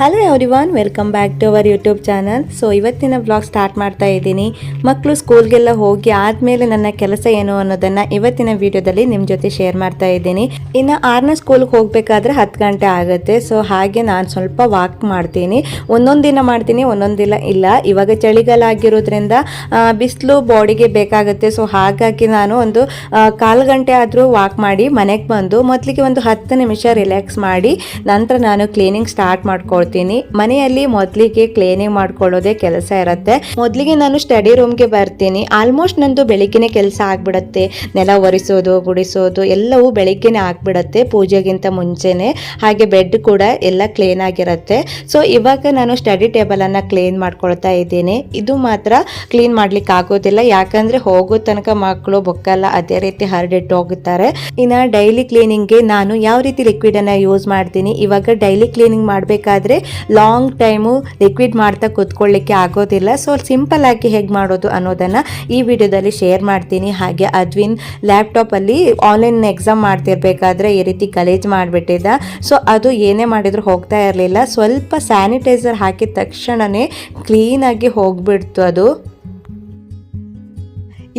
Hello everyone, welcome back to our YouTube channel. So ಇವತ್ತಿನ blog start ಮಾಡ್ತಾ ಇದ್ದೀನಿ. ಮಕ್ಕಳು ಸ್ಕೂಲ್ಗೆಲ್ಲ ಹೋಗಿ ಆದಮೇಲೆ ನನ್ನ ಕೆಲಸ ಏನು ಅನ್ನೋದನ್ನು ಇವತ್ತಿನ ವಿಡಿಯೋದಲ್ಲಿ ನಿಮ್ಮ ಜೊತೆ ಶೇರ್ ಮಾಡ್ತಾ ಇದ್ದೀನಿ. ಇನ್ನು 6ನೇ ಸ್ಕೂಲ್ಗೆ ಹೋಗಬೇಕಾದ್ರೆ 10 ಗಂಟೆ ಆಗುತ್ತೆ. ಸೊ ಹಾಗೆ ನಾನು ಸ್ವಲ್ಪ ವಾಕ್ ಮಾಡ್ತೀನಿ. ಒಂದೊಂದು ದಿನ ಮಾಡ್ತೀನಿ, ಒಂದೊಂದು ದಿನ ಇಲ್ಲ. ಇವಾಗ ಚಳಿಗಾಲ ಆಗಿರೋದ್ರಿಂದ ಬಿಸಿಲು ಬಾಡಿಗೆ ಬೇಕಾಗುತ್ತೆ. ಸೊ ಹಾಗಾಗಿ ನಾನು ಒಂದು 1/4 ಗಂಟೆ ಆದರೂ ವಾಕ್ ಮಾಡಿ ಮನೆಗೆ ಬಂದು ಮೊದಲಿಗೆ ಒಂದು 10 ನಿಮಿಷ ರಿಲ್ಯಾಕ್ಸ್ ಮಾಡಿ ನಂತರ ನಾನು ಕ್ಲೀನಿಂಗ್ ಸ್ಟಾರ್ಟ್ ಮಾಡ್ಕೊಳ್ತೀನಿ. ಮನೆಯಲ್ಲಿ ಮೊದಲಿಗೆ ಕ್ಲೀನಿಂಗ್ ಮಾಡ್ಕೊಳ್ಳೋದೇ ಕೆಲಸ ಇರುತ್ತೆ. ಮೊದಲಿಗೆ ನಾನು ಸ್ಟಡಿ ರೂಮ್ಗೆ ಬರ್ತೀನಿ. ಆಲ್ಮೋಸ್ಟ್ ನಂದು ಬೆಳಿಗ್ಗೆನೆ ಕೆಲಸ ಆಗ್ಬಿಡತ್ತೆ. ನೆಲ ಒರೆಸೋದು, ಗುಡಿಸೋದು ಎಲ್ಲವೂ ಬೆಳಿಗ್ಗೆನೆ ಆಗ್ಬಿಡತ್ತೆ ಪೂಜೆಗಿಂತ ಮುಂಚೆನೆ. ಹಾಗೆ ಬೆಡ್ ಕೂಡ ಎಲ್ಲ ಕ್ಲೀನ್ ಆಗಿರುತ್ತೆ. ಸೊ ಇವಾಗ ನಾನು ಸ್ಟಡಿ ಟೇಬಲ್ ಅನ್ನ ಕ್ಲೀನ್ ಮಾಡ್ಕೊಳ್ತಾ ಇದ್ದೀನಿ. ಇದು ಮಾತ್ರ ಕ್ಲೀನ್ ಮಾಡ್ಲಿಕ್ಕೆ ಆಗೋದಿಲ್ಲ, ಯಾಕಂದ್ರೆ ಹೋಗೋ ತನಕ ಮಕ್ಕಳು ಬೊಕ್ಕಲ್ಲ ಅದೇ ರೀತಿ ಹರಡಿಟ್ಟು ಹೋಗುತ್ತಾರೆ. ಇನ್ನು ಡೈಲಿ ಕ್ಲೀನಿಂಗ್ಗೆ ನಾನು ಯಾವ ರೀತಿ ಲಿಕ್ವಿಡ್ ಅನ್ನ ಯೂಸ್ ಮಾಡ್ತೀನಿ, ಇವಾಗ ಡೈಲಿ ಕ್ಲೀನಿಂಗ್ ಮಾಡಬೇಕಾದ್ರೆ ಲಾಂಗ್ ಟೈಮು ಲಿಕ್ವಿಡ್ ಮಾಡ್ತಾ ಕೂತ್ಕೊಳ್ಳಿಕ್ಕೆ ಆಗೋದಿಲ್ಲ. ಸೊ ಸಿಂಪಲ್ ಆಗಿ ಹೇಗೆ ಮಾಡೋದು ಅನ್ನೋದನ್ನ ಈ ವಿಡಿಯೋದಲ್ಲಿ ಶೇರ್ ಮಾಡ್ತೀನಿ. ಹಾಗೆ ಅದ್ವಿನ್ ಲ್ಯಾಪ್ಟಾಪ್ ಅಲ್ಲಿ ಆನ್ಲೈನ್ ಎಕ್ಸಾಮ್ ಮಾಡ್ತಿರ್ಬೇಕಾದ್ರೆ ಈ ರೀತಿ ಗಲೀಜ್ ಮಾಡಿಬಿಟ್ಟಿದ್ದ. ಸೊ ಅದು ಏನೇ ಮಾಡಿದ್ರು ಹೋಗ್ತಾ ಇರಲಿಲ್ಲ. ಸ್ವಲ್ಪ ಸ್ಯಾನಿಟೈಸರ್ ಹಾಕಿದ ತಕ್ಷಣನೇ ಕ್ಲೀನ್ ಆಗಿ ಹೋಗ್ಬಿಡ್ತು ಅದು.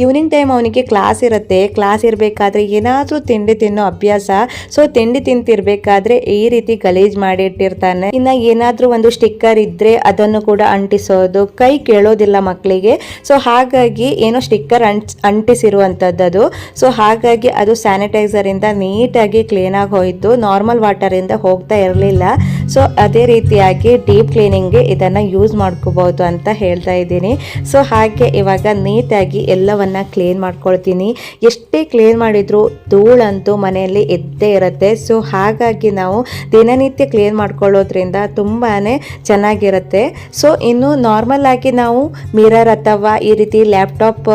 ಈವ್ನಿಂಗ್ ಟೈಮ್ ಅವನಿಗೆ ಕ್ಲಾಸ್ ಇರುತ್ತೆ. ಕ್ಲಾಸ್ ಇರಬೇಕಾದ್ರೆ ಏನಾದರೂ ತಿಂಡಿ ತಿನ್ನೋ ಅಭ್ಯಾಸ. ಸೊ ತಿಂಡಿ ತಿಂತಿರ್ಬೇಕಾದ್ರೆ ಈ ರೀತಿ ಗಲೀಜ್ ಮಾಡಿಟ್ಟಿರ್ತಾನೆ. ಇನ್ನು ಏನಾದರೂ ಒಂದು ಸ್ಟಿಕ್ಕರ್ ಇದ್ದರೆ ಅದನ್ನು ಕೂಡ ಅಂಟಿಸೋದು, ಕೈ ಕೇಳೋದಿಲ್ಲ ಮಕ್ಕಳಿಗೆ. ಸೊ ಹಾಗಾಗಿ ಏನೋ ಸ್ಟಿಕ್ಕರ್ ಅಂಟಿಸಿರುವಂಥದ್ದು. ಸೊ ಹಾಗಾಗಿ ಅದು ಸ್ಯಾನಿಟೈಸರಿಂದ ನೀಟಾಗಿ ಕ್ಲೀನಾಗಿ ಹೋಯಿತು. ನಾರ್ಮಲ್ ವಾಟರಿಂದ ಹೋಗ್ತಾ ಇರಲಿಲ್ಲ. ಸೊ ಅದೇ ರೀತಿಯಾಗಿ ಡೀಪ್ ಕ್ಲೀನಿಂಗ್ಗೆ ಇದನ್ನು ಯೂಸ್ ಮಾಡ್ಕೋಬಹುದು ಅಂತ ಹೇಳ್ತಾ ಇದ್ದೀನಿ. ಸೊ ಹಾಗೆ ಇವಾಗ ನೀಟಾಗಿ ಎಲ್ಲವನ್ನ ಕ್ಲೀನ್ ಮಾಡ್ಕೊಳ್ತೀನಿ. ಎಷ್ಟೇ ಕ್ಲೀನ್ ಮಾಡಿದ್ರು ಧೂಳಂತೂ ಮನೆಯಲ್ಲಿ ಇದ್ದೇ ಇರುತ್ತೆ. ಸೊ ಹಾಗಾಗಿ ನಾವು ದಿನನಿತ್ಯ ಕ್ಲೀನ್ ಮಾಡ್ಕೊಳ್ಳೋದ್ರಿಂದ ತುಂಬಾನೇ ಚೆನ್ನಾಗಿರುತ್ತೆ. ಸೊ ಇನ್ನು ನಾರ್ಮಲ್ ಆಗಿ ನಾವು ಮಿರರ್ ಅಥವಾ ಈ ರೀತಿ ಲ್ಯಾಪ್ಟಾಪ್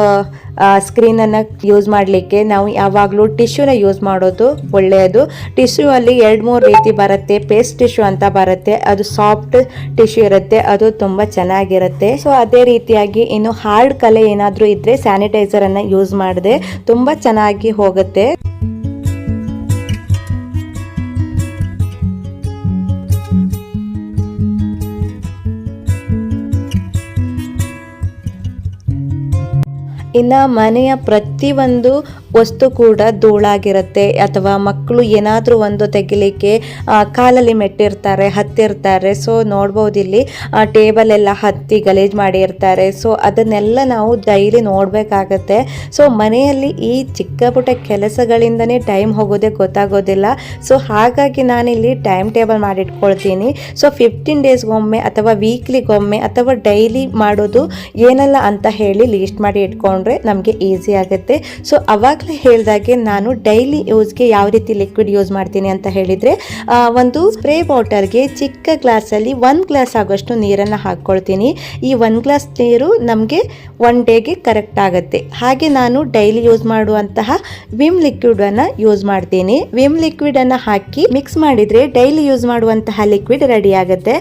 ಸ್ಕ್ರೀನನ್ನು ಯೂಸ್ ಮಾಡಲಿಕ್ಕೆ ನಾವು ಯಾವಾಗಲೂ ಟಿಶ್ಯೂನ ಯೂಸ್ ಮಾಡೋದು ಒಳ್ಳೆಯದು. ಟಿಶ್ಯೂ ಅಲ್ಲಿ 2-3 ರೀತಿ ಬರುತ್ತೆ. ಪೇಸ್ಟ್ ಟಿಶ್ಯೂ ಅಂತ ಬರುತ್ತೆ, ಅದು ಸಾಫ್ಟ್ ಟಿಶ್ಯೂ ಇರುತ್ತೆ, ಅದು ತುಂಬ ಚೆನ್ನಾಗಿರುತ್ತೆ. ಸೊ ಅದೇ ರೀತಿಯಾಗಿ ಇನ್ನು ಹಾರ್ಡ್ ಕಲೆ ಏನಾದರೂ ಇದ್ದರೆ ಸ್ಯಾನಿಟೈಸರನ್ನು ಯೂಸ್ ಮಾಡಿದೆ ತುಂಬ ಚೆನ್ನಾಗಿ ಹೋಗುತ್ತೆ. ಇನ್ನು ಮನೆಯ ಪ್ರತಿಯೊಂದು ವಸ್ತು ಕೂಡ ಧೂಳಾಗಿರುತ್ತೆ. ಅಥವಾ ಮಕ್ಕಳು ಏನಾದರೂ ಒಂದು ತೆಗಿಲಿಕ್ಕೆ ಕಾಲಲ್ಲಿ ಮೆಟ್ಟಿರ್ತಾರೆ, ಹತ್ತಿರ್ತಾರೆ. ಸೊ ನೋಡ್ಬೋದು ಇಲ್ಲಿ ಟೇಬಲ್ ಎಲ್ಲ ಹತ್ತಿ ಗಲೀಜು ಮಾಡಿರ್ತಾರೆ. ಸೊ ಅದನ್ನೆಲ್ಲ ನಾವು ಡೈಲಿ ನೋಡಬೇಕಾಗತ್ತೆ. ಸೊ ಮನೆಯಲ್ಲಿ ಈ ಚಿಕ್ಕ ಪುಟ್ಟ ಕೆಲಸಗಳಿಂದನೇ ಟೈಮ್ ಹೋಗೋದೇ ಗೊತ್ತಾಗೋದಿಲ್ಲ. ಸೊ ಹಾಗಾಗಿ ನಾನಿಲ್ಲಿ ಟೈಮ್ ಟೇಬಲ್ ಮಾಡಿಟ್ಕೊಳ್ತೀನಿ. ಸೊ 15 ಡೇಸ್ಗೊಮ್ಮೆ ಅಥವಾ ವೀಕ್ಲಿಗೊಮ್ಮೆ ಅಥವಾ ಡೈಲಿ ಮಾಡೋದು ಏನೆಲ್ಲ ಅಂತ ಹೇಳಿ ಲೀಸ್ಟ್ ಮಾಡಿ ಇಟ್ಕೊಂಡ್ರೆ ನಮಗೆ ಈಸಿ ಆಗುತ್ತೆ. ಸೊ ಅವಾಗಲೇ ಹೇಳಿದಾಗೆ ನಾನು ಡೈಲಿ ಯೂಸ್ಗೆ ಯಾವ ರೀತಿ ಲಿಕ್ವಿಡ್ ಯೂಸ್ ಮಾಡ್ತೀನಿ ಅಂತ ಹೇಳಿದರೆ, ಒಂದು ಸ್ಪ್ರೇ ಬಾಟಲ್ಗೆ ಚಿಕ್ಕ ಗ್ಲಾಸಲ್ಲಿ 1 ಗ್ಲಾಸ್ ಆಗೋಷ್ಟು ನೀರನ್ನು ಹಾಕ್ಕೊಳ್ತೀನಿ. ಈ 1 ಗ್ಲಾಸ್ ನೀರು ನಮಗೆ 1 ಡೇಗೆ ಕರೆಕ್ಟ್ ಆಗುತ್ತೆ. ಹಾಗೆ ನಾನು ಡೈಲಿ ಯೂಸ್ ಮಾಡುವಂತಹ ವಿಮ್ ಲಿಕ್ವಿಡನ್ನು ಯೂಸ್ ಮಾಡ್ತೀನಿ. ವಿಮ್ ಲಿಕ್ವಿಡನ್ನು ಹಾಕಿ ಮಿಕ್ಸ್ ಮಾಡಿದರೆ ಡೈಲಿ ಯೂಸ್ ಮಾಡುವಂತಹ ಲಿಕ್ವಿಡ್ ರೆಡಿ ಆಗುತ್ತೆ.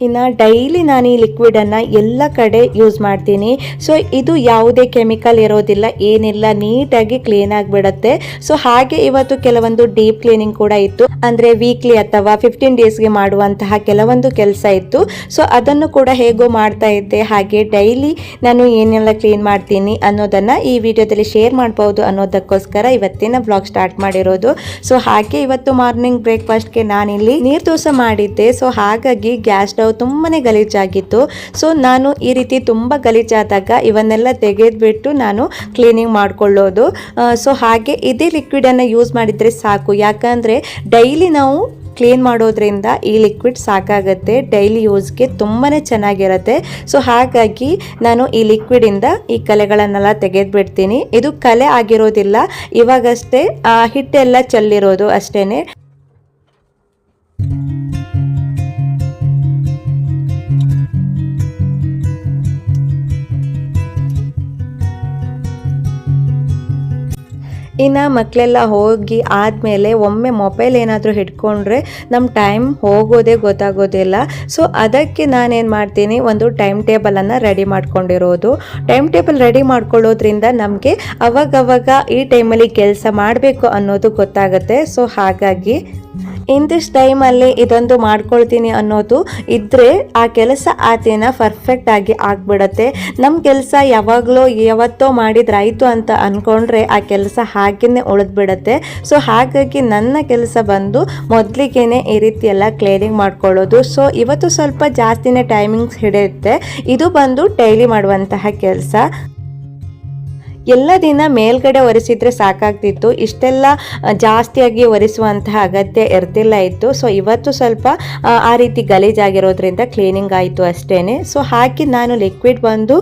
ಇನ್ನು ಡೈಲಿ ನಾನು ಈ ಲಿಕ್ವಿಡನ್ನು ಎಲ್ಲ ಕಡೆ ಯೂಸ್ ಮಾಡ್ತೀನಿ. ಸೊ ಇದು ಯಾವುದೇ ಕೆಮಿಕಲ್ ಇರೋದಿಲ್ಲ, ಏನಿಲ್ಲ, ನೀಟಾಗಿ ಕ್ಲೀನ್ ಆಗಿಬಿಡುತ್ತೆ. ಸೊ ಹಾಗೆ ಇವತ್ತು ಕೆಲವೊಂದು ಡೀಪ್ ಕ್ಲೀನಿಂಗ್ ಕೂಡ ಇತ್ತು. ಅಂದರೆ ವೀಕ್ಲಿ ಅಥವಾ 15 ಡೇಸ್ಗೆ ಮಾಡುವಂತಹ ಕೆಲವೊಂದು ಕೆಲಸ ಇತ್ತು. ಸೊ ಅದನ್ನು ಕೂಡ ಹೇಗೋ ಮಾಡ್ತಾ ಇದ್ದೆ. ಹಾಗೆ ಡೈಲಿ ನಾನು ಏನೆಲ್ಲ ಕ್ಲೀನ್ ಮಾಡ್ತೀನಿ ಅನ್ನೋದನ್ನು ಈ ವಿಡಿಯೋದಲ್ಲಿ ಶೇರ್ ಮಾಡ್ಬೋದು ಅನ್ನೋದಕ್ಕೋಸ್ಕರ ಇವತ್ತಿನ ಬ್ಲಾಗ್ ಸ್ಟಾರ್ಟ್ ಮಾಡಿರೋದು. ಸೊ ಹಾಗೆ ಇವತ್ತು ಮಾರ್ನಿಂಗ್ ಬ್ರೇಕ್ಫಾಸ್ಟ್ಗೆ ನಾನಿಲ್ಲಿ ನೀರು ದೋಸೆ ಮಾಡಿದ್ದೆ. ಸೊ ಹಾಗಾಗಿ ಗ್ಯಾಸ್ ಸ್ಟವ್ ತುಂಬಾನೇ ಗಲೀಜಾಗಿತ್ತು. ಸೊ ನಾನು ಈ ರೀತಿ ತುಂಬ ಗಲೀಜಾದಾಗ ಇವನ್ನೆಲ್ಲ ತೆಗೆದ್ಬಿಟ್ಟು ನಾನು ಕ್ಲೀನಿಂಗ್ ಮಾಡ್ಕೊಳ್ಳೋದು. ಸೊ ಹಾಗೆ ಇದೇ ಲಿಕ್ವಿಡನ್ನು ಯೂಸ್ ಮಾಡಿದರೆ ಸಾಕು, ಯಾಕಂದರೆ ಡೈಲಿ ನಾವು ಕ್ಲೀನ್ ಮಾಡೋದ್ರಿಂದ ಈ ಲಿಕ್ವಿಡ್ ಸಾಕಾಗುತ್ತೆ. ಡೈಲಿ ಯೂಸ್ಗೆ ತುಂಬಾ ಚೆನ್ನಾಗಿರುತ್ತೆ. ಸೊ ಹಾಗಾಗಿ ನಾನು ಈ ಲಿಕ್ವಿಡಿಂದ ಈ ಕಲೆಗಳನ್ನೆಲ್ಲ ತೆಗೆದ್ಬಿಡ್ತೀನಿ. ಇದು ಕಲೆ ಆಗಿರೋದಿಲ್ಲ, ಇವಾಗಷ್ಟೇ ಹಿಟ್ಟೆಲ್ಲ ಚೆಲ್ಲಿರೋದು ಅಷ್ಟೇ. ಇನ್ನು ಮಕ್ಕಳೆಲ್ಲ ಹೋಗಿ ಆದಮೇಲೆ ಒಮ್ಮೆ ಮೊಬೈಲ್ ಏನಾದರೂ ಹಿಡ್ಕೊಂಡ್ರೆ ನಮ್ಮ ಟೈಮ್ ಹೋಗೋದೇ ಗೊತ್ತಾಗೋದಿಲ್ಲ. ಸೊ ಅದಕ್ಕೆ ನಾನೇನು ಮಾಡ್ತೀನಿ, ಒಂದು ಟೈಮ್ ಟೇಬಲನ್ನು ರೆಡಿ ಮಾಡ್ಕೊಂಡಿರೋದು. ಟೈಮ್ ಟೇಬಲ್ ರೆಡಿ ಮಾಡ್ಕೊಳ್ಳೋದ್ರಿಂದ ನಮಗೆ ಅವಾಗವಾಗ ಈ ಟೈಮಲ್ಲಿ ಕೆಲಸ ಮಾಡಬೇಕು ಅನ್ನೋದು ಗೊತ್ತಾಗುತ್ತೆ. ಸೊ ಹಾಗಾಗಿ ಇನ್ ದಿಸ್ ಟೈಮಲ್ಲಿ ಇದೊಂದು ಮಾಡ್ಕೊಳ್ತೀನಿ ಅನ್ನೋದು ಇದ್ದರೆ ಆ ಕೆಲಸ ಆ ದಿನ ಪರ್ಫೆಕ್ಟ್ ಆಗಿ ಆಗ್ಬಿಡತ್ತೆ. ನಮ್ಮ ಕೆಲಸ ಯಾವಾಗಲೂ ಯಾವತ್ತೋ ಮಾಡಿದ್ರಾಯ್ತು ಅಂತ ಅಂದ್ಕೊಂಡ್ರೆ ಆ ಕೆಲಸ ಹಾಗೇ ಉಳಿದ್ಬಿಡತ್ತೆ. ಸೊ ಹಾಗಾಗಿ ನನ್ನ ಕೆಲಸ ಬಂದು ಮೊದಲಿಗೆನೆ ಈ ರೀತಿ ಎಲ್ಲ ಕ್ಲೀನಿಂಗ್ ಮಾಡ್ಕೊಳ್ಳೋದು. ಸೊ ಇವತ್ತು ಸ್ವಲ್ಪ ಜಾಸ್ತಿನೇ ಟೈಮಿಂಗ್ಸ್ ಹಿಡಿಯುತ್ತೆ. ಇದು ಬಂದು ಡೈಲಿ ಮಾಡುವಂತಹ ಕೆಲಸ. ಎಲ್ಲ ದಿನ ಮೇಲ್ಗಡೆ ಒರೆಸಿದ್ರೆ ಸಾಕಾಗ್ತಿತ್ತು, ಇಷ್ಟೆಲ್ಲ ಜಾಸ್ತಿಯಾಗಿ ಒರೆಸುವಂತಹ ಅಗತ್ಯ ಇರ್ತಿಲ್ಲ ಇತ್ತು. ಸೊ ಇವತ್ತು ಸ್ವಲ್ಪ ಆ ರೀತಿ ಗಲೀಜಾಗಿರೋದ್ರಿಂದ ಕ್ಲೀನಿಂಗ್ ಆಯಿತು ಅಷ್ಟೇ. ಸೊ ಹಾಕಿ ನಾನು ಲಿಕ್ವಿಡ್ ಬಂದು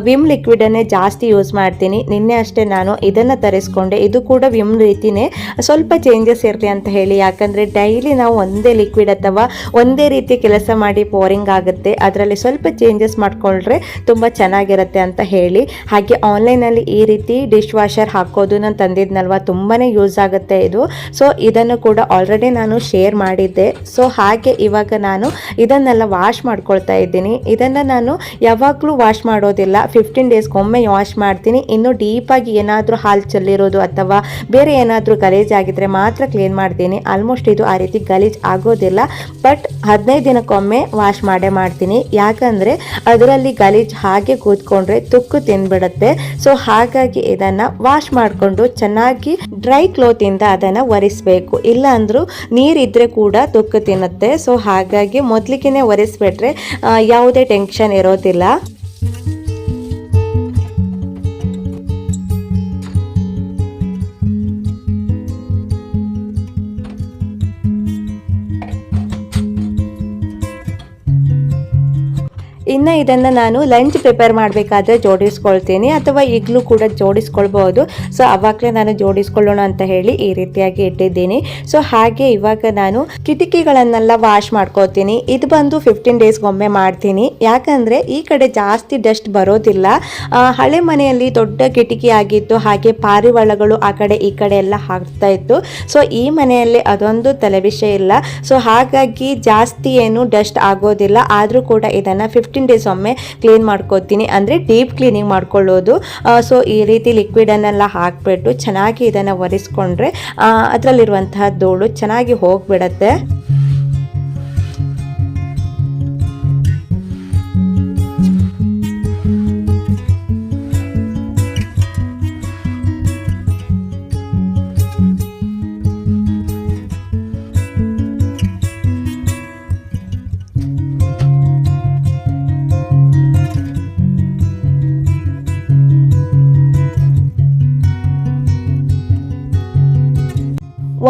ವಿಮ್ ಲಿಕ್ವಿಡನ್ನೇ ಜಾಸ್ತಿ ಯೂಸ್ ಮಾಡ್ತೀನಿ. ನಿನ್ನೆ ಅಷ್ಟೇ ನಾನು ಇದನ್ನು ತರಿಸ್ಕೊಂಡೆ. ಇದು ಕೂಡ ವಿಮ್ ರೀತಿಯೇ, ಸ್ವಲ್ಪ ಚೇಂಜಸ್ ಇರಲಿ ಅಂತ ಹೇಳಿ. ಯಾಕಂದರೆ ಡೈಲಿ ನಾವು ಒಂದೇ ಲಿಕ್ವಿಡ್ ಅಥವಾ ಒಂದೇ ರೀತಿ ಕೆಲಸ ಮಾಡಿ ಬೋರಿಂಗ್ ಆಗುತ್ತೆ. ಅದರಲ್ಲಿ ಸ್ವಲ್ಪ ಚೇಂಜಸ್ ಮಾಡಿಕೊಂಡ್ರೆ ತುಂಬ ಚೆನ್ನಾಗಿರುತ್ತೆ ಅಂತ ಹೇಳಿ. ಹಾಗೆ ಆನ್ಲೈನಲ್ಲಿ ಈ ರೀತಿ ಡಿಶ್ ವಾಷರ್ ಹಾಕೋದು ನಾನು ತಂದಿದ್ನಲ್ವ, ತುಂಬಾ ಯೂಸ್ ಆಗುತ್ತೆ ಇದು. ಸೊ ಇದನ್ನು ಕೂಡ ಆಲ್ರೆಡಿ ನಾನು ಶೇರ್ ಮಾಡಿದ್ದೆ. ಸೊ ಹಾಗೆ ಇವಾಗ ನಾನು ಇದನ್ನೆಲ್ಲ ವಾಶ್ ಮಾಡ್ಕೊಳ್ತಾ ಇದ್ದೀನಿ. ಇದನ್ನು ನಾನು ಯಾವಾಗಲೂ ವಾಶ್ ಮಾಡೋದಿಲ್ಲ, 15 ಡೇಸ್ಗೊಮ್ಮೆ ವಾಶ್ ಮಾಡ್ತೀನಿ. ಇನ್ನು ಡೀಪಾಗಿ ಏನಾದರೂ ಹಾಲು ಚೆಲ್ಲಿರೋದು ಅಥವಾ ಬೇರೆ ಏನಾದರೂ ಗಲೀಜಾಗಿದ್ದರೆ ಮಾತ್ರ ಕ್ಲೀನ್ ಮಾಡ್ತೀನಿ. ಆಲ್ಮೋಸ್ಟ್ ಇದು ಆ ರೀತಿ ಗಲೀಜು ಆಗೋದಿಲ್ಲ, ಬಟ್ 15 ದಿನಕ್ಕೊಮ್ಮೆ ವಾಶ್ ಮಾಡೇ ಮಾಡ್ತೀನಿ. ಯಾಕಂದರೆ ಅದರಲ್ಲಿ ಗಲೀಜು ಹಾಗೆ ಕೂತ್ಕೊಂಡ್ರೆ ತುಕ್ಕು ತಿಂದ್ಬಿಡುತ್ತೆ. ಸೊ ಹಾಗಾಗಿ ಇದನ್ನು ವಾಶ್ ಮಾಡಿಕೊಂಡು ಚೆನ್ನಾಗಿ ಡ್ರೈ ಕ್ಲೋತಿಂದ ಅದನ್ನು ಒರೆಸಬೇಕು. ಇಲ್ಲ ಅಂದರೂ ನೀರಿದ್ದರೆ ಕೂಡ ತುಕ್ಕು ತಿನ್ನುತ್ತೆ. ಸೊ ಹಾಗಾಗಿ ಮೊದಲಿಗೆ ಒರೆಸ್ಬಿಟ್ರೆ ಯಾವುದೇ ಟೆನ್ಷನ್ ಇರೋದಿಲ್ಲ. ಇನ್ನು ಇದನ್ನು ನಾನು ಲಂಚ್ ಪ್ರಿಪೇರ್ ಮಾಡಬೇಕಾದ್ರೆ ಜೋಡಿಸ್ಕೊಳ್ತೀನಿ, ಅಥವಾ ಈಗಲೂ ಕೂಡ ಜೋಡಿಸ್ಕೊಳ್ಬೋದು. ಸೊ ಅವಾಗಲೇ ನಾನು ಜೋಡಿಸ್ಕೊಳ್ಳೋಣ ಅಂತ ಹೇಳಿ ಈ ರೀತಿಯಾಗಿ ಇಟ್ಟಿದ್ದೀನಿ. ಸೊ ಹಾಗೆ ಇವಾಗ ನಾನು ಕಿಟಕಿಗಳನ್ನೆಲ್ಲ ವಾಶ್ ಮಾಡ್ಕೋತೀನಿ. ಇದು ಬಂದು 15 ಡೇಸ್ಗೊಮ್ಮೆ ಮಾಡ್ತೀನಿ. ಯಾಕಂದರೆ ಈ ಕಡೆ ಜಾಸ್ತಿ ಡಸ್ಟ್ ಬರೋದಿಲ್ಲ. ಹಳೆ ಮನೆಯಲ್ಲಿ ದೊಡ್ಡ ಕಿಟಕಿ ಆಗಿತ್ತು, ಹಾಗೆ ಪಾರಿವಾಳಗಳು ಆ ಕಡೆ ಈ ಕಡೆ ಎಲ್ಲ ಹಾಕ್ತಾ ಇತ್ತು. ಸೊ ಈ ಮನೆಯಲ್ಲಿ ಅದೊಂದು ತಲೆಬಿಷೆ ಇಲ್ಲ. ಸೊ ಹಾಗಾಗಿ ಜಾಸ್ತಿ ಏನು ಡಸ್ಟ್ ಆಗೋದಿಲ್ಲ. ಆದರೂ ಕೂಡ ಇದನ್ನು 15 ಡೇಸ್ ಒಮ್ಮೆ ಕ್ಲೀನ್ ಮಾಡ್ಕೋತೀನಿ, ಅಂದರೆ ಡೀಪ್ ಕ್ಲೀನಿಂಗ್ ಮಾಡ್ಕೊಳ್ಳೋದು. ಸೊ ಈ ರೀತಿ ಲಿಕ್ವಿಡನ್ನೆಲ್ಲ ಹಾಕಿಬಿಟ್ಟು ಚೆನ್ನಾಗಿ ಇದನ್ನು ಒರೆಸ್ಕೊಂಡ್ರೆ ಅದರಲ್ಲಿರುವಂತಹ ಧೂಳು ಚೆನ್ನಾಗಿ ಹೋಗಿಬಿಡತ್ತೆ.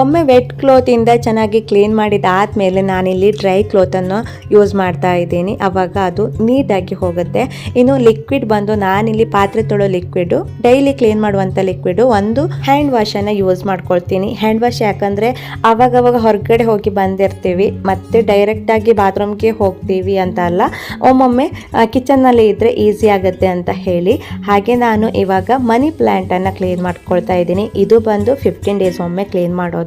ಒಮ್ಮೆ ವೆಟ್ ಕ್ಲೋತಿಂದ ಚೆನ್ನಾಗಿ ಕ್ಲೀನ್ ಮಾಡಿದಾದಮೇಲೆ ನಾನಿಲ್ಲಿ ಡ್ರೈ ಕ್ಲೋತನ್ನು ಯೂಸ್ ಮಾಡ್ತಾ ಇದ್ದೀನಿ. ಆವಾಗ ಅದು ನೀಟಾಗಿ ಹೋಗುತ್ತೆ. ಇನ್ನು ಲಿಕ್ವಿಡ್ ಬಂದು ನಾನಿಲ್ಲಿ ಪಾತ್ರೆ ತೊಳೋ ಲಿಕ್ವಿಡು, ಡೈಲಿ ಕ್ಲೀನ್ ಮಾಡುವಂಥ ಲಿಕ್ವಿಡು, ಒಂದು ಹ್ಯಾಂಡ್ ವಾಶನ್ನು ಯೂಸ್ ಮಾಡ್ಕೊಳ್ತೀನಿ. ಹ್ಯಾಂಡ್ ವಾಶ್ ಯಾಕಂದರೆ ಆವಾಗವಾಗ ಹೊರಗಡೆ ಹೋಗಿ ಬಂದಿರ್ತೀವಿ, ಮತ್ತು ಡೈರೆಕ್ಟಾಗಿ ಬಾತ್ರೂಮ್ಗೆ ಹೋಗ್ತೀವಿ ಅಂತ ಅಲ್ಲ, ಒಮ್ಮೊಮ್ಮೆ ಕಿಚನ್ನಲ್ಲಿ ಇದ್ದರೆ ಈಸಿ ಆಗುತ್ತೆ ಅಂತ ಹೇಳಿ. ಹಾಗೆ ನಾನು ಇವಾಗ ಮನಿ ಪ್ಲ್ಯಾಂಟನ್ನು ಕ್ಲೀನ್ ಮಾಡ್ಕೊಳ್ತಾ ಇದ್ದೀನಿ. ಇದು ಬಂದು 15 ಡೇಸ್ ಒಮ್ಮೆ ಕ್ಲೀನ್ ಮಾಡೋದು.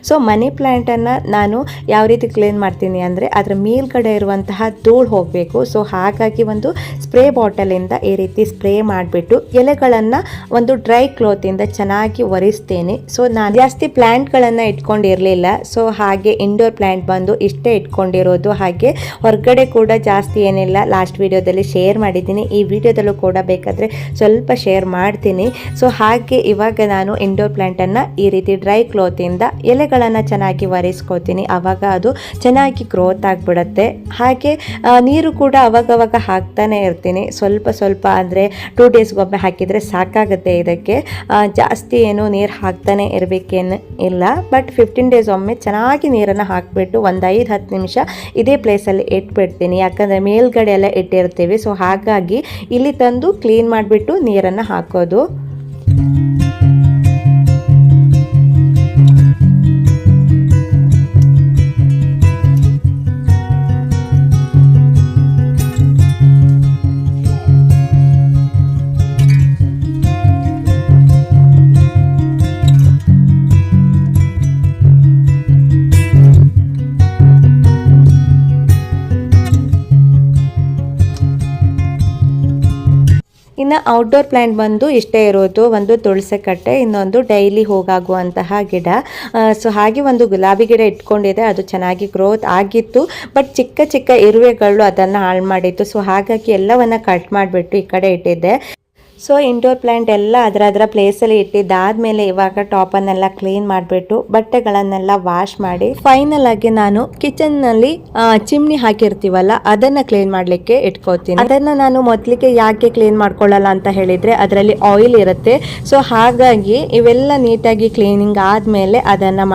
ಸೊ ಮನಿ ಪ್ಲ್ಯಾಂಟನ್ನು ನಾನು ಯಾವ ರೀತಿ ಕ್ಲೀನ್ ಮಾಡ್ತೀನಿ ಅಂದರೆ ಅದರ ಮೇಲ್ಗಡೆ ಇರುವಂತಹ ಧೂಳು ಹೋಗಬೇಕು. ಸೊ ಹಾಗಾಗಿ ಒಂದು ಸ್ಪ್ರೇ ಬಾಟಲಿಂದ ಈ ರೀತಿ ಸ್ಪ್ರೇ ಮಾಡಿಬಿಟ್ಟು ಎಲೆಗಳನ್ನು ಒಂದು ಡ್ರೈ ಕ್ಲೋತಿಂದ ಚೆನ್ನಾಗಿ ಒರೆಸ್ತೇನೆ. ಸೊ ನಾನು ಜಾಸ್ತಿ ಪ್ಲ್ಯಾಂಟ್ಗಳನ್ನು ಇಟ್ಕೊಂಡಿರಲಿಲ್ಲ. ಸೊ ಹಾಗೆ ಇಂಡೋರ್ ಪ್ಲ್ಯಾಂಟ್ ಬಂದು ಇಷ್ಟೇ ಇಟ್ಕೊಂಡಿರೋದು. ಹಾಗೆ ಹೊರಗಡೆ ಕೂಡ ಜಾಸ್ತಿ ಏನಿಲ್ಲ, ಲಾಸ್ಟ್ ವಿಡಿಯೋದಲ್ಲಿ ಶೇರ್ ಮಾಡಿದ್ದೀನಿ. ಈ ವಿಡಿಯೋದಲ್ಲೂ ಕೂಡ ಬೇಕಾದರೆ ಸ್ವಲ್ಪ ಶೇರ್ ಮಾಡ್ತೀನಿ. ಸೊ ಹಾಗೆ ಇವಾಗ ನಾನು ಇಂಡೋರ್ ಪ್ಲ್ಯಾಂಟನ್ನು ಈ ರೀತಿ ಡ್ರೈ ಕ್ಲೋತಿಂದ ಎಲೆಗಳನ್ನು ಚೆನ್ನಾಗಿ ಒರೆಸ್ಕೋತೀನಿ. ಆವಾಗ ಅದು ಚೆನ್ನಾಗಿ ಗ್ರೋತ್ ಆಗಿಬಿಡುತ್ತೆ. ಹಾಗೆ ನೀರು ಕೂಡ ಅವಾಗವಾಗ ಹಾಕ್ತಾನೆ ಇರ್ತೀನಿ, ಸ್ವಲ್ಪ ಸ್ವಲ್ಪ, ಅಂದರೆ 2 ಡೇಸ್ಗೊಮ್ಮೆ ಹಾಕಿದರೆ ಸಾಕಾಗುತ್ತೆ. ಇದಕ್ಕೆ ಜಾಸ್ತಿ ಏನು ನೀರು ಹಾಕ್ತಾನೆ ಇರಬೇಕೇನು ಇಲ್ಲ, ಬಟ್ 15 ಡೇಸ್ ಒಮ್ಮೆ ಚೆನ್ನಾಗಿ ನೀರನ್ನು ಹಾಕಿಬಿಟ್ಟು ಒಂದು 5-10 ನಿಮಿಷ ಇದೇ ಪ್ಲೇಸಲ್ಲಿ ಇಟ್ಬಿಡ್ತೀನಿ. ಯಾಕಂದರೆ ಮೇಲ್ಗಡೆ ಎಲ್ಲ ಇಟ್ಟಿರ್ತೀವಿ. ಸೊ ಹಾಗಾಗಿ ಇಲ್ಲಿ ತಂದು ಕ್ಲೀನ್ ಮಾಡಿಬಿಟ್ಟು ನೀರನ್ನು ಹಾಕೋದು. ಇನ್ನು ಔಟ್ಡೋರ್ ಪ್ಲ್ಯಾಂಟ್ ಬಂದು ಇಷ್ಟೇ ಇರೋದು, ಒಂದು ತುಳಸಿ ಕಟ್ಟೆ, ಇನ್ನೊಂದು ಡೈಲಿ ಹೋಗಾಗುವಂತಹ ಗಿಡ. ಸೊ ಹಾಗೆ ಒಂದು ಗುಲಾಬಿ ಗಿಡ ಇಟ್ಕೊಂಡಿದೆ, ಅದು ಚೆನ್ನಾಗಿ ಗ್ರೋತ್ ಆಗಿತ್ತು. ಬಟ್ ಚಿಕ್ಕ ಚಿಕ್ಕ ಇರುವೆಗಳು ಅದನ್ನು ಹಾಳು ಮಾಡಿತ್ತು. ಸೊ ಹಾಗಾಗಿ ಎಲ್ಲವನ್ನು ಕಟ್ ಮಾಡಿಬಿಟ್ಟು ಈ ಕಡೆ ಇಟ್ಟಿದ್ದೆ. ಸೊ ಇಂಡೋರ್ ಪ್ಲ್ಯಾಂಟ್ ಎಲ್ಲ ಅದರ ಪ್ಲೇಸಲ್ಲಿ ಇಟ್ಟಿದ್ದಾದಮೇಲೆ ಇವಾಗ ಟಾಪನ್ನೆಲ್ಲ ಕ್ಲೀನ್ ಮಾಡಿಬಿಟ್ಟು ಬಟ್ಟೆಗಳನ್ನೆಲ್ಲ ವಾಶ್ ಮಾಡಿ ಫೈನಲ್ ಆಗಿ ನಾನು ಕಿಚನ್ನಲ್ಲಿ ಚಿಮ್ನಿ ಹಾಕಿರ್ತೀವಲ್ಲ ಅದನ್ನು ಕ್ಲೀನ್ ಮಾಡಲಿಕ್ಕೆ ಇಟ್ಕೋತೀನಿ. ಅದನ್ನು ನಾನು ಮೊದಲಿಗೆ ಯಾಕೆ ಕ್ಲೀನ್ ಮಾಡ್ಕೊಳ್ಳಲ್ಲ ಅಂತ ಹೇಳಿದರೆ ಅದರಲ್ಲಿ ಆಯಿಲ್ ಇರುತ್ತೆ. ಸೊ ಹಾಗಾಗಿ ಇವೆಲ್ಲ ನೀಟಾಗಿ ಕ್ಲೀನಿಂಗ್ ಆದಮೇಲೆ ಅದನ್ನು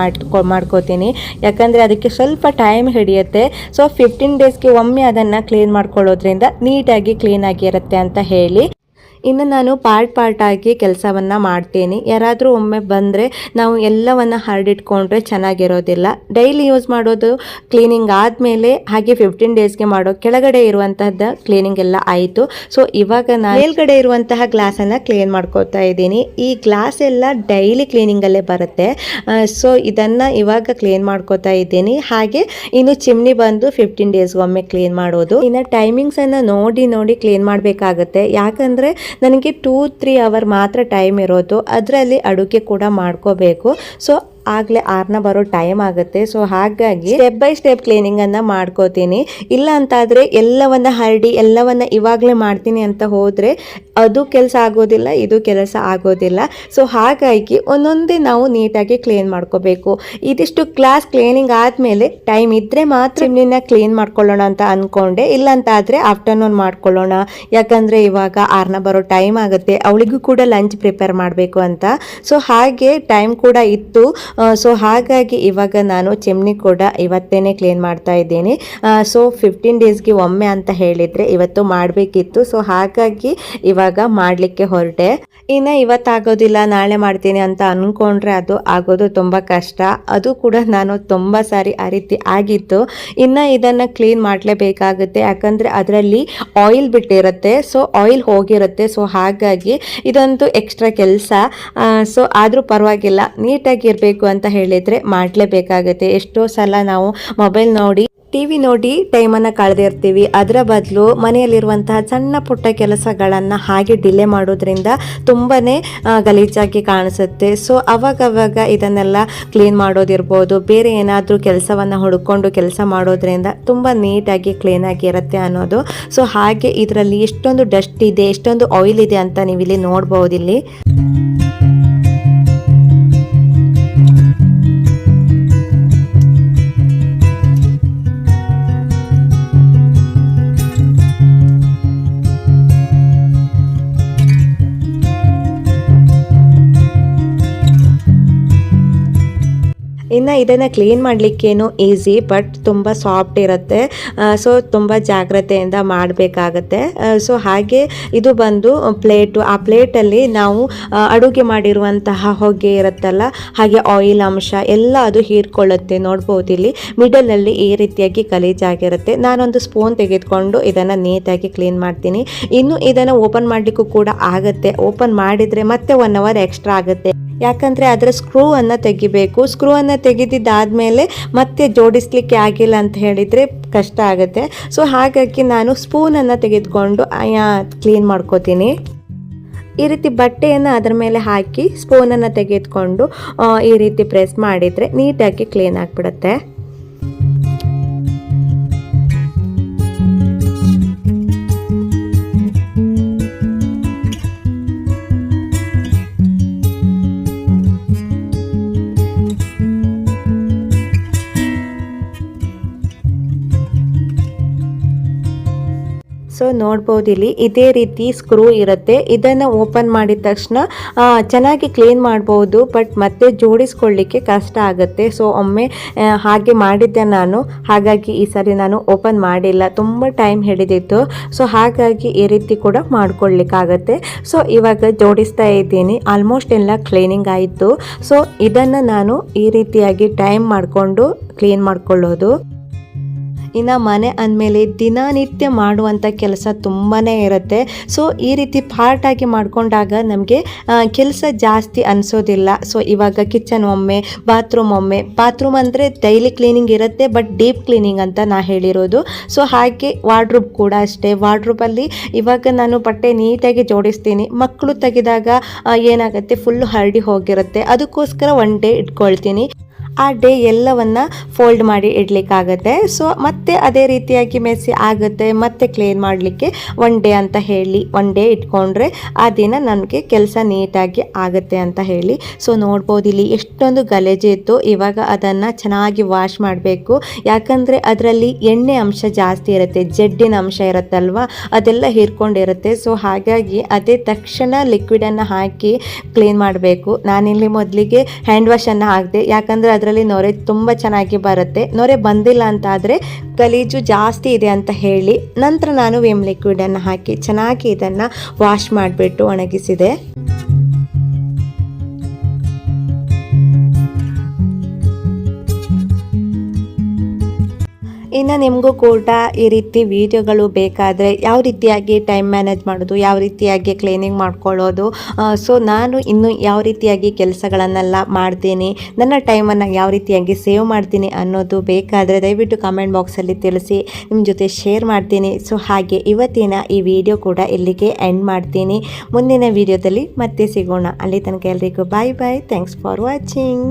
ಮಾಡ್ಕೋತೀನಿ. ಯಾಕಂದರೆ ಅದಕ್ಕೆ ಸ್ವಲ್ಪ ಟೈಮ್ ಹಿಡಿಯುತ್ತೆ. ಸೊ 15 ಡೇಸ್ಗೆ ಒಮ್ಮೆ ಅದನ್ನು ಕ್ಲೀನ್ ಮಾಡ್ಕೊಳ್ಳೋದ್ರಿಂದ ನೀಟಾಗಿ ಕ್ಲೀನಾಗಿರುತ್ತೆ ಅಂತ ಹೇಳಿ ಇನ್ನು ನಾನು ಪಾರ್ಟ್ ಆಗಿ ಕೆಲಸವನ್ನು ಮಾಡ್ತೀನಿ. ಯಾರಾದರೂ ಒಮ್ಮೆ ಬಂದರೆ ನಾವು ಎಲ್ಲವನ್ನು ಹರಡಿಟ್ಕೊಂಡ್ರೆ ಚೆನ್ನಾಗಿರೋದಿಲ್ಲ. ಡೈಲಿ ಯೂಸ್ ಮಾಡೋದು ಕ್ಲೀನಿಂಗ್ ಆದಮೇಲೆ ಹಾಗೆ 15 ಡೇಸ್ಗೆ ಮಾಡೋ ಕೆಳಗಡೆ ಇರುವಂತಹದ್ದು ಕ್ಲೀನಿಂಗ್ ಎಲ್ಲ ಆಯಿತು. ಸೊ ಇವಾಗ ನಾನು ಮೇಲ್ಗಡೆ ಇರುವಂತಹ ಗ್ಲಾಸನ್ನು ಕ್ಲೀನ್ ಮಾಡ್ಕೋತಾ ಇದ್ದೀನಿ. ಈ ಗ್ಲಾಸ್ ಎಲ್ಲ ಡೈಲಿ ಕ್ಲೀನಿಂಗಲ್ಲೇ ಬರುತ್ತೆ. ಸೊ ಇದನ್ನು ಇವಾಗ ಕ್ಲೀನ್ ಮಾಡ್ಕೋತಾ ಇದ್ದೀನಿ. ಹಾಗೆ ಇನ್ನು ಚಿಮ್ನಿ ಬಂದು 15 ಡೇಸ್ಗೊಮ್ಮೆ ಕ್ಲೀನ್ ಮಾಡೋದು. ಇನ್ನು ಟೈಮಿಂಗ್ಸನ್ನು ನೋಡಿ ಕ್ಲೀನ್ ಮಾಡಬೇಕಾಗುತ್ತೆ. ಯಾಕಂದರೆ ನನಗೆ 2-3 ಅವರ್ ಮಾತ್ರ ಟೈಮ್ ಇರೋದು, ಅದರಲ್ಲಿ ಅಡುಗೆ ಕೂಡ ಮಾಡ್ಕೋಬೇಕು. ಸೊ ಆಗಲೇ ಆರ್ನ ಬರೋ ಟೈಮ್ ಆಗುತ್ತೆ. ಸೊ ಹಾಗಾಗಿ ಸ್ಟೆಪ್ ಬೈ ಸ್ಟೆಪ್ ಕ್ಲೀನಿಂಗನ್ನು ಮಾಡ್ಕೋತೀನಿ. ಇಲ್ಲ ಅಂತಾದರೆ ಎಲ್ಲವನ್ನ ಹರಡಿ ಎಲ್ಲವನ್ನ ಇವಾಗಲೇ ಮಾಡ್ತೀನಿ ಅಂತ ಹೋದರೆ ಅದು ಕೆಲಸ ಆಗೋದಿಲ್ಲ, ಇದು ಕೆಲಸ ಆಗೋದಿಲ್ಲ. ಸೊ ಹಾಗಾಗಿ ಒಂದೊಂದೇ ನಾವು ನೀಟಾಗಿ ಕ್ಲೀನ್ ಮಾಡ್ಕೋಬೇಕು. ಇದಿಷ್ಟು ಕ್ಲಾಸ್ ಕ್ಲೀನಿಂಗ್ ಆದಮೇಲೆ ಟೈಮ್ ಇದ್ದರೆ ಮಾತ್ರ ಚಿಮ್ನಿನ ಕ್ಲೀನ್ ಮಾಡ್ಕೊಳ್ಳೋಣ ಅಂತ ಅಂದ್ಕೊಂಡೆ. ಇಲ್ಲ ಅಂತಾದರೆ ಆಫ್ಟರ್ನೂನ್ ಮಾಡ್ಕೊಳ್ಳೋಣ. ಯಾಕಂದರೆ ಇವಾಗ ಆರ್ನ ಬರೋ ಟೈಮ್ ಆಗುತ್ತೆ, ಅವಳಿಗೂ ಕೂಡ ಲಂಚ್ ಪ್ರಿಪೇರ್ ಮಾಡಬೇಕು ಅಂತ. ಸೊ ಹಾಗೆ ಟೈಮ್ ಕೂಡ ಇತ್ತು. ಸೊ ಹಾಗಾಗಿ ಇವಾಗ ನಾನು ಚಿಮ್ನಿ ಕೂಡ ಇವತ್ತೇನೆ ಕ್ಲೀನ್ ಮಾಡ್ತಾ ಇದ್ದೀನಿ. ಸೊ 15 ಡೇಸ್ಗೆ ಒಮ್ಮೆ ಅಂತ ಹೇಳಿದರೆ ಇವತ್ತು ಮಾಡಬೇಕಿತ್ತು. ಸೊ ಹಾಗಾಗಿ ಇವಾಗ ಮಾಡಲಿಕ್ಕೆ ಹೊರಟೆ. ಇನ್ನು ಇವತ್ತಾಗೋದಿಲ್ಲ ನಾಳೆ ಮಾಡ್ತೀನಿ ಅಂತ ಅಂದ್ಕೊಂಡ್ರೆ ಅದು ಆಗೋದು ತುಂಬ ಕಷ್ಟ. ಅದು ಕೂಡ ನಾನು ತುಂಬ ಸಾರಿ ಆ ರೀತಿ ಆಗಿತ್ತು. ಇನ್ನು ಇದನ್ನು ಕ್ಲೀನ್ ಮಾಡಲೇಬೇಕಾಗುತ್ತೆ. ಯಾಕಂದರೆ ಅದರಲ್ಲಿ ಆಯಿಲ್ ಬಿಟ್ಟಿರುತ್ತೆ. ಸೊ ಆಯಿಲ್ ಹೋಗಿರುತ್ತೆ. ಸೊ ಹಾಗಾಗಿ ಇದೊಂದು ಎಕ್ಸ್ಟ್ರಾ ಕೆಲಸ. ಸೊ ಆದರೂ ಪರವಾಗಿಲ್ಲ, ನೀಟಾಗಿರಬೇಕು ಅಂತ ಹೇಳಿದರೆ ಮಾಡಲೇಬೇಕಾಗುತ್ತೆ. ಎಷ್ಟೋ ಸಲ ನಾವು ಮೊಬೈಲ್ ನೋಡಿ ಟಿವಿ ನೋಡಿ ಟೈಮನ್ನು ಕಳೆದಿರ್ತೀವಿ. ಅದರ ಬದಲು ಮನೆಯಲ್ಲಿರುವಂತಹ ಸಣ್ಣ ಪುಟ್ಟ ಕೆಲಸಗಳನ್ನು ಹಾಗೆ ಡಿಲೇ ಮಾಡೋದ್ರಿಂದ ತುಂಬಾ ಗಲೀಜಾಗಿ ಕಾಣಿಸುತ್ತೆ. ಸೊ ಅವಾಗವಾಗ ಇದನ್ನೆಲ್ಲ ಕ್ಲೀನ್ ಮಾಡೋದಿರ್ಬೋದು, ಬೇರೆ ಏನಾದರೂ ಕೆಲಸವನ್ನು ಹುಡುಕೊಂಡು ಕೆಲಸ ಮಾಡೋದ್ರಿಂದ ತುಂಬ ನೀಟಾಗಿ ಕ್ಲೀನಾಗಿ ಇರುತ್ತೆ ಅನ್ನೋದು. ಸೊ ಹಾಗೆ ಇದರಲ್ಲಿ ಎಷ್ಟೊಂದು ಡಸ್ಟ್ ಇದೆ, ಎಷ್ಟೊಂದು ಆಯಿಲ್ ಇದೆ ಅಂತ ನೀವಿಲ್ಲಿ ನೋಡ್ಬೋದು. ಇಲ್ಲಿ ಇನ್ನು ಇದನ್ನು ಕ್ಲೀನ್ ಮಾಡಲಿಕ್ಕೇನು ಈಸಿ, ಬಟ್ ತುಂಬ ಸಾಫ್ಟ್ ಇರುತ್ತೆ. ಸೊ ತುಂಬ ಜಾಗ್ರತೆಯಿಂದ ಮಾಡಬೇಕಾಗತ್ತೆ. ಸೊ ಹಾಗೆ ಇದು ಬಂದು ಪ್ಲೇಟು. ಆ ಪ್ಲೇಟಲ್ಲಿ ನಾವು ಅಡುಗೆ ಮಾಡಿರುವಂತಹ ಹೊಗೆ ಇರುತ್ತಲ್ಲ, ಹಾಗೆ ಆಯಿಲ್ ಅಂಶ ಎಲ್ಲ ಅದು ಹೀರ್ಕೊಳ್ಳುತ್ತೆ. ನೋಡ್ಬೋದು ಇಲ್ಲಿ ಮಿಡಲಲ್ಲಿ ಈ ರೀತಿಯಾಗಿ ಗಲೀಜಾಗಿರುತ್ತೆ. ನಾನೊಂದು ಸ್ಪೂನ್ ತೆಗೆದುಕೊಂಡು ಇದನ್ನು ನೀಟಾಗಿ ಕ್ಲೀನ್ ಮಾಡ್ತೀನಿ. ಇನ್ನು ಇದನ್ನು ಓಪನ್ ಮಾಡಲಿಕ್ಕೂ ಕೂಡ ಆಗುತ್ತೆ. ಓಪನ್ ಮಾಡಿದರೆ ಮತ್ತೆ 1 ಅವರ್ ಎಕ್ಸ್ಟ್ರಾ ಆಗುತ್ತೆ. ಯಾಕಂದರೆ ಅದರ ಸ್ಕ್ರೂವನ್ನು ತೆಗಿಬೇಕು. ಸ್ಕ್ರೂವನ್ನು ತೆಗೆದಿದ್ದಾದಮೇಲೆ ಮತ್ತೆ ಜೋಡಿಸ್ಲಿಕ್ಕೆ ಆಗಿಲ್ಲ ಅಂತ ಹೇಳಿದರೆ ಕಷ್ಟ ಆಗುತ್ತೆ. ಸೊ ಹಾಗಾಗಿ ನಾನು ಸ್ಪೂನನ್ನು ತೆಗೆದುಕೊಂಡು ಕ್ಲೀನ್ ಮಾಡ್ಕೋತೀನಿ. ಈ ರೀತಿ ಬಟ್ಟೆಯನ್ನು ಅದರ ಮೇಲೆ ಹಾಕಿ ಸ್ಪೂನನ್ನು ತೆಗೆದುಕೊಂಡು ಈ ರೀತಿ ಪ್ರೆಸ್ ಮಾಡಿದರೆ ನೀಟಾಗಿ ಕ್ಲೀನ್ ಆಗಿಬಿಡುತ್ತೆ. ಸೊ ನೋಡ್ಬೋದು ಇಲ್ಲಿ ಇದೇ ರೀತಿ ಸ್ಕ್ರೂ ಇರುತ್ತೆ. ಇದನ್ನು ಓಪನ್ ಮಾಡಿದ ತಕ್ಷಣ ಚೆನ್ನಾಗಿ ಕ್ಲೀನ್ ಮಾಡ್ಬೋದು, ಬಟ್ ಮತ್ತೆ ಜೋಡಿಸ್ಕೊಳ್ಳಿಕ್ಕೆ ಕಷ್ಟ ಆಗುತ್ತೆ. ಸೊ ಒಮ್ಮೆ ಹಾಗೆ ಮಾಡಿದ್ದೆ ನಾನು, ಹಾಗಾಗಿ ಈ ಸರಿ ನಾನು ಓಪನ್ ಮಾಡಿಲ್ಲ, ತುಂಬ ಟೈಮ್ ಹಿಡಿದಿತ್ತು. ಸೊ ಹಾಗಾಗಿ ಈ ರೀತಿ ಕೂಡ ಮಾಡ್ಕೊಳ್ಳಿಕ್ಕಾಗತ್ತೆ. ಸೊ ಇವಾಗ ಜೋಡಿಸ್ತಾ ಇದ್ದೀನಿ. ಆಲ್ಮೋಸ್ಟ್ ಎಲ್ಲ ಕ್ಲೀನಿಂಗ್ ಆಯಿತು. ಸೊ ಇದನ್ನು ನಾನು ಈ ರೀತಿಯಾಗಿ ಟೈಮ್ ಮಾಡಿಕೊಂಡು ಕ್ಲೀನ್ ಮಾಡ್ಕೊಳ್ಳೋದು. ಇನ್ನು ಮನೆ ಅಂದಮೇಲೆ ದಿನನಿತ್ಯ ಮಾಡುವಂಥ ಕೆಲಸ ತುಂಬಾ ಇರುತ್ತೆ. ಸೊ ಈ ರೀತಿ ಪಾರ್ಟಾಗಿ ಮಾಡಿಕೊಂಡಾಗ ನಮಗೆ ಕೆಲಸ ಜಾಸ್ತಿ ಅನಿಸೋದಿಲ್ಲ. ಸೊ ಇವಾಗ ಕಿಚನ್ ಒಮ್ಮೆ, ಬಾತ್ರೂಮ್ ಅಂದರೆ ಡೈಲಿ ಕ್ಲೀನಿಂಗ್ ಇರುತ್ತೆ, ಬಟ್ ಡೀಪ್ ಕ್ಲೀನಿಂಗ್ ಅಂತ ನಾ ಹೇಳಿರೋದು. ಸೊ ಹಾಗೆ ವಾರ್ಡ್ರೋಬ್ ಕೂಡ ಅಷ್ಟೇ. ವಾರ್ಡ್ರೋಬಲ್ಲಿ ಇವಾಗ ನಾನು ಬಟ್ಟೆ ನೀಟಾಗಿ ಜೋಡಿಸ್ತೀನಿ. ಮಕ್ಕಳು ತೆಗೆದಾಗ ಏನಾಗುತ್ತೆ, ಫುಲ್ಲು ಹರಡಿ ಹೋಗಿರುತ್ತೆ. ಅದಕ್ಕೋಸ್ಕರ ಒನ್ ಡೇ ಇಟ್ಕೊಳ್ತೀನಿ. ಆ ಡೇ ಎಲ್ಲವನ್ನು ಫೋಲ್ಡ್ ಮಾಡಿ ಇಡಲಿಕ್ಕಾಗತ್ತೆ. ಸೊ ಮತ್ತೆ ಅದೇ ರೀತಿಯಾಗಿ ಮೆಸ್ಸಿ ಆಗುತ್ತೆ, ಮತ್ತೆ ಕ್ಲೀನ್ ಮಾಡಲಿಕ್ಕೆ ಒನ್ ಡೇ ಅಂತ ಹೇಳಿ ಒನ್ ಡೇ ಇಟ್ಕೊಂಡ್ರೆ ಆ ದಿನ ನನಗೆ ಕೆಲಸ ನೀಟಾಗಿ ಆಗುತ್ತೆ ಅಂತ ಹೇಳಿ. ಸೊ ನೋಡ್ಬೋದು ಇಲ್ಲಿ ಎಷ್ಟೊಂದು ಗಲೀಜು ಇತ್ತು. ಇವಾಗ ಅದನ್ನು ಚೆನ್ನಾಗಿ ವಾಶ್ ಮಾಡಬೇಕು. ಯಾಕಂದರೆ ಅದರಲ್ಲಿ ಎಣ್ಣೆ ಅಂಶ ಜಾಸ್ತಿ ಇರುತ್ತೆ, ಜಡ್ಡಿನ ಅಂಶ ಇರುತ್ತಲ್ವ, ಅದೆಲ್ಲ ಹೀರ್ಕೊಂಡಿರುತ್ತೆ. ಸೊ ಹಾಗಾಗಿ ಅದೇ ತಕ್ಷಣ ಲಿಕ್ವಿಡನ್ನು ಹಾಕಿ ಕ್ಲೀನ್ ಮಾಡಬೇಕು. ನಾನಿಲ್ಲಿ ಮೊದಲಿಗೆ ಹ್ಯಾಂಡ್ ವಾಶನ್ನು ಹಾಕಿದೆ, ಯಾಕಂದರೆ ಅದರಲ್ಲಿ ನೊರೆ ತುಂಬ ಚೆನ್ನಾಗಿ ಬರುತ್ತೆ. ನೊರೆ ಬಂದಿಲ್ಲ ಅಂತ ಆದರೆ ಗಲೀಜು ಜಾಸ್ತಿ ಇದೆ ಅಂತ ಹೇಳಿ ನಂತರ ನಾನು ವಿಮ್ ಲಿಕ್ವಿಡನ್ನು ಹಾಕಿ ಚೆನ್ನಾಗಿ ಇದನ್ನು ವಾಶ್ ಮಾಡಿಬಿಟ್ಟು ಒಣಗಿಸಿದೆ. ಇನ್ನು ನಿಮಗೂ ಕೂಡ ಈ ರೀತಿ ವಿಡಿಯೋಗಳು ಬೇಕಾದರೆ ಯಾವ ರೀತಿಯಾಗಿ ಟೈಮ್ ಮ್ಯಾನೇಜ್ ಮಾಡೋದು, ಯಾವ ರೀತಿಯಾಗಿ ಕ್ಲೀನಿಂಗ್ ಮಾಡ್ಕೊಳ್ಳೋದು, ಸೊ ನಾನು ಇನ್ನು ಯಾವ ರೀತಿಯಾಗಿ ಕೆಲಸಗಳನ್ನೆಲ್ಲ ಮಾಡ್ತೀನಿ, ನನ್ನ ಟೈಮನ್ನು ಯಾವ ರೀತಿಯಾಗಿ ಸೇವ್ ಮಾಡ್ತೀನಿ ಅನ್ನೋದು ಬೇಕಾದರೆ ದಯವಿಟ್ಟು ಕಮೆಂಟ್ ಬಾಕ್ಸಲ್ಲಿ ತಿಳಿಸಿ, ನಿಮ್ಮ ಜೊತೆ ಶೇರ್ ಮಾಡ್ತೀನಿ. ಸೊ ಹಾಗೆ ಇವತ್ತಿನ ಈ ವಿಡಿಯೋ ಕೂಡ ಇಲ್ಲಿಗೆ ಎಂಡ್ ಮಾಡ್ತೀನಿ. ಮುಂದಿನ ವಿಡಿಯೋದಲ್ಲಿ ಮತ್ತೆ ಸಿಗೋಣ. ಅಲ್ಲಿ ತನಕ ಎಲ್ರಿಗೂ bye bye. Thanks for watching.